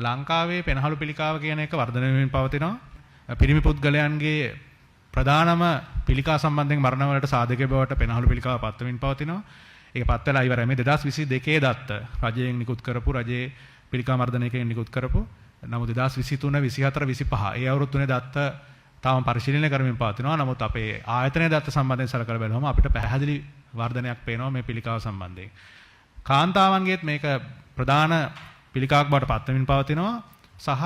ලංකාවේ පෙනහළු පිළිකාව කියන එක වර්ධනය වෙමින් පවතිනවා. පිරිමි පුද්ගලයන්ගේ ප්‍රධානම පිළිකා සම්බන්ධයෙන් මරණ වලට සාධක බවට පෙනහළු පිළිකාව පත් වෙමින් පවතිනවා. ඒක පත් වෙලා ඉවරයි. මේ 2022 දත්ත රජයෙන් නිකුත් කරපු රජයේ පිළිකා මර්ධනයකින් නිකුත් කරපු. නමුත් 2023 24 25 ඒ අවුරුදු තුනේ දත්ත තාම පරිශීලනය කරමින් පවතිනවා. නමුත් අපේ ආයතනයේ දත්ත සම්බන්ධයෙන් සලකලා බලුවම අපිට පැහැදිලි වර්ධනයක් පේනවා මේ පිළිකාව සම්බන්ධයෙන්. කාන්තාවන්ගේත් මේක ප්‍රධාන පිළිකාවක් බවට පත් වෙමින් පවතිනවා. සහ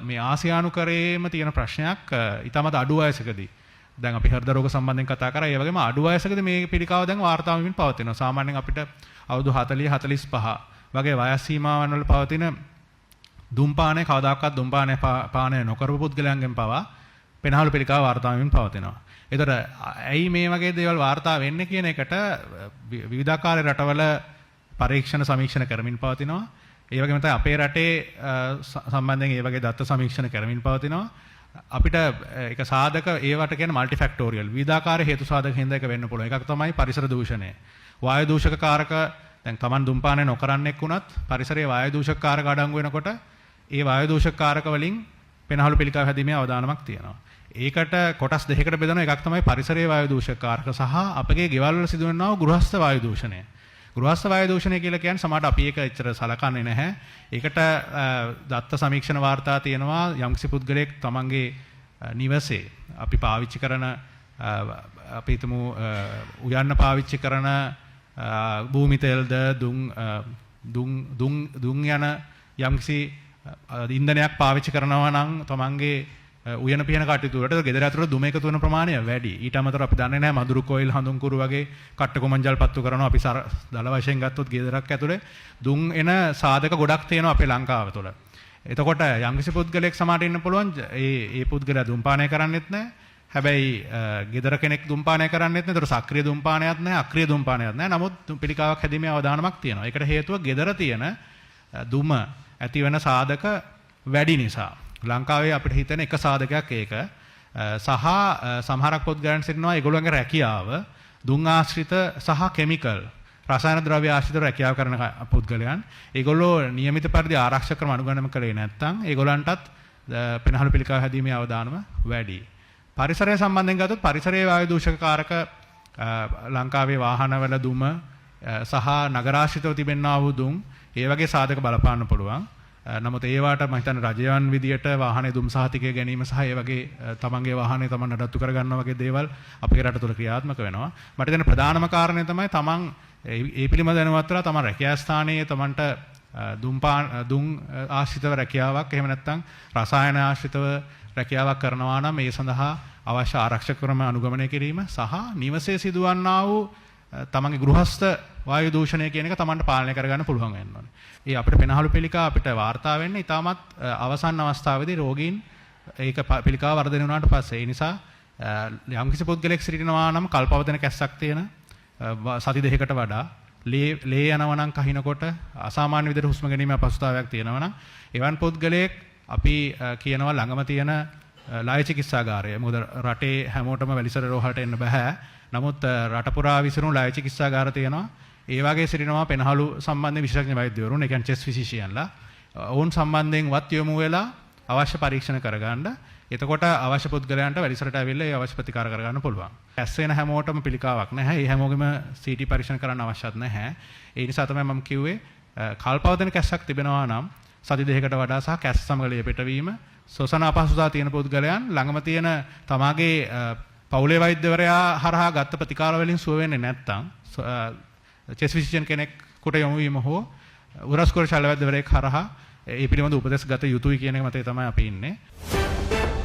මේ ආසියානුකරයේම තියෙන ප්‍රශ්නයක් ඊටමත් අඩු වයසකදී දැන් අපි හෘද රෝග සම්බන්ධයෙන් කතා කරා. ඒ වගේම අඩු වයසකදී මේ පිළිකාව දැන් වාර්තා වෙමින් පවතිනවා. සාමාන්‍යයෙන් අපිට අවුරුදු 40 45 වගේ වයස් සීමාවන් වල පවතින දුම්පානය කවදාකවත් දුම්පානය පානය නොකරපු පුද්ගලයන්ගෙන් පවා පෙනහළු පිළිකාව වාර්තා වෙමින් පවතිනවා. ඒතර ඇයි මේ වගේ දේවල් වාර්තා වෙන්නේ කියන එකට විවිධාකාර රටවල පරීක්ෂණ සමීක්ෂණ කරමින් පවතිනවා. ඒ වගේම තමයි අපේ රටේ සම්බන්ධයෙන් ඒ වගේ දත්ත සමීක්ෂණ කරමින් පවතිනවා. අපිට ඒක සාධක ඒවට කියන්නේ মালටි ෆැක්ටෝරියල් විවිධාකාර හේතු සාධක හින්දා එක වෙන්න පුළුවන්. එකක් තමයි පරිසර දූෂණය. වායු දූෂක කාරක දැන් Taman දුම්පානය නොකරන්නෙක් වුණත් පරිසරයේ වායු දූෂක කාරක අඩංගු වෙනකොට ඒ වායු දූෂක කාරක වලින් පෙනහළු පිළිකාව හැදීමේ අවදානමක් තියෙනවා. ඒකට කොටස් දෙකකට බෙදෙනවා. එකක් තමයි පරිසරයේ වායු දූෂක කාරක සහ අපගේ ගෙවල් වල සිදුවෙනා ගෘහස්ත වායු දූෂණය. ගෘහස්ත වායු දූෂණය කියලා කියන්නේ සමහරට අපි ඒක එච්චර සලකන්නේ නැහැ. ඒකට දත්ත සමීක්ෂණ වාර්තා තියෙනවා. යම්කිසි පුද්ගලයෙක් තමන්ගේ නිවසේ අපි පාවිච්චි කරන අපි හිතමු උයන්න පාවිච්චි කරන භූමි තෙල්ද දුම් යන යම්කිසි ඉන්ධනයක් පාවිච්චි කරනවා නම් තමන්ගේ උයන පියන කටයුතු වලට ගෙදර ඇතුළේ දුම එකතු වෙන ප්‍රමාණය වැඩි. ඊට අමතරව අපි දන්නේ නැහැ මදුරු කොයිල් හඳුන් කුරු වගේ කට්ට කොමංජල් පත්තු කරනවා. අපි දල වශයෙන් ගත්තොත් ගෙදරක් ඇතුළේ දුම් එන සාධක ගොඩක් තියෙනවා අපේ ලංකාව තුළ. එතකොට යම්කිසි පුද්ගලයෙක් සමහරට ඉන්න පුළුවන් ඒ පුද්ගලයා දුම්පානය කරන්නේත් නැහැ. හැබැයි ගෙදර කෙනෙක් දුම්පානය කරන්නේත් නැහැ. ඒතර සක්‍රීය දුම්පානයක් නැහැ, අක්‍රීය දුම්පානයක් නැහැ. නමුත් පිළිකාවක් හැදීමේ අවදානමක් තියෙනවා. ඒකට හේතුව ගෙදර තියෙන දුම ඇති වෙන සාධක වැඩි නිසා. ලංකාවේ අපිට හිතෙන එක සාධකයක් ඒක. සහ සමහරක් පුද්ගලයන් සිටිනවා ඒගොල්ලන්ගේ රැකියාව දුම් ආශ්‍රිත සහ කිමිකල් රසායන ද්‍රව්‍ය ආශ්‍රිත රැකියාව කරන පුද්ගලයන්. ඒගොල්ලෝ නියමිත පරිදි ආරක්ෂක ක්‍රම අනුගමනය කළේ නැත්නම් ඒගොල්ලන්ටත් පෙනහළු පිළිකාව හැදීමේ අවදානම වැඩි. පරිසරය සම්බන්ධයෙන් ගත්තොත් පරිසරයේ වායු දූෂක කාරක ලංකාවේ වාහනවල දුම සහ නගරාශ්‍රිතව තිබෙනා වූ දුම් ඒ වගේ සාධක බලපාන්න පුළුවන්. නමුත් ඒවට මම හිතන්නේ රජයන් විදියට වාහනේ දුම් සහතිකය ගැනීම සහ ඒ වගේ තමන්ගේ වාහනේ තමන් නඩත්තු කරගන්නවා වගේ දේවල් අපේ රට තුළ ක්‍රියාත්මක වෙනවා. මට හිතෙන ප්‍රධානම කාරණය තමයි තමන් ඒ පිළිබඳව දැනුවත් වෙලා තමන් රැකියා ස්ථානයේ තමන්ට දුම් ආශ්‍රිතව රැකියාවක් එහෙම නැත්නම් රසායන ආශ්‍රිතව රැකියාවක් කරනවා නම් ඒ සඳහා අවශ්‍ය ආරක්ෂක ක්‍රම අනුගමනය කිරීම සහ නිවසේ සිදුවන්නා වූ තමන්ගේ ගෘහස්ත වායු දූෂණය කියන එක තමන්ට පාලනය කරගන්න පුළුවන් වෙන්න ඕනේ. ඒ අපිට පෙනහළු පිළිකා අපිට වාර්තා වෙන්නේ ඊටමත් අවසන් අවස්ථාවේදී රෝගීන් ඒක පිළිකාව වර්ධනය වුණාට පස්සේ. ඒ නිසා යම්කිසි පුද්ගලෙක් සිටිනවා නම් කල්පවදන කැස්සක් තියෙන සති දෙකකට වඩා ලේ යනවා නම් කහිනකොට අසාමාන්‍ය විදිහට හුස්ම ගැනීමේ අපහසුතාවයක් තියෙනවා නම් එවන් පුද්ගලයෙක් අපි කියනවා ළඟම තියෙන ලය චිකිත්සාගාරය. මොකද රටේ හැමෝටම වැලිසර රෝහලට එන්න බෑ. නමුත් රට පුරා විසිරුණු ලය චිකිත්සාගාර තියෙනවා. ඒ වගේ සිටිනවා පෙනහළු සම්බන්ධ විශේෂඥ වෛද්‍යවරුන්, ඒ කියන්නේ චෙස් ෆිසිෂියන්ලා. ඔවුන් සම්බන්ධයෙන් වත් යොමු වෙලා අවශ්‍ය පරීක්ෂණ කරගන්න. එතකොට අවශ්‍ය පුද්ගලයන්ට වැලිසරට ඇවිල්ලා ඒ අවශ්‍ය ප්‍රතිකාර කරගන්න පුළුවන්. ඇස් වෙන හැමෝටම පිළිකාවක් නැහැ. ඒ හැමෝගෙම CT පරීක්ෂණ කරන්න අවශ්‍යත් නැහැ. ඒ නිසා තමයි මම කිව්වේ කල්පවදන කැස්සක් තිබෙනවා නම් සති දෙකකට වඩා සහ කැස්ස සමග පිටවීම සොසන අපහසුතාව තියෙන පුද්ගලයන් ළඟම තියෙන තමාගේ පවුලේ වෛද්‍යවරයා හරහා ගත්ත ප්‍රතිකාර වලින් සුව වෙන්නේ නැත්නම් චෙස් ෆිසිෂියන් කෙනෙකුට යොමු වීම හෝ උරස්කුර ශල්‍ය වෛද්‍යවරයෙක් හරහා ඒ පිළිබඳ උපදෙස් ගත යුතුයි කියන එක මතේ තමයි අපි ඉන්නේ.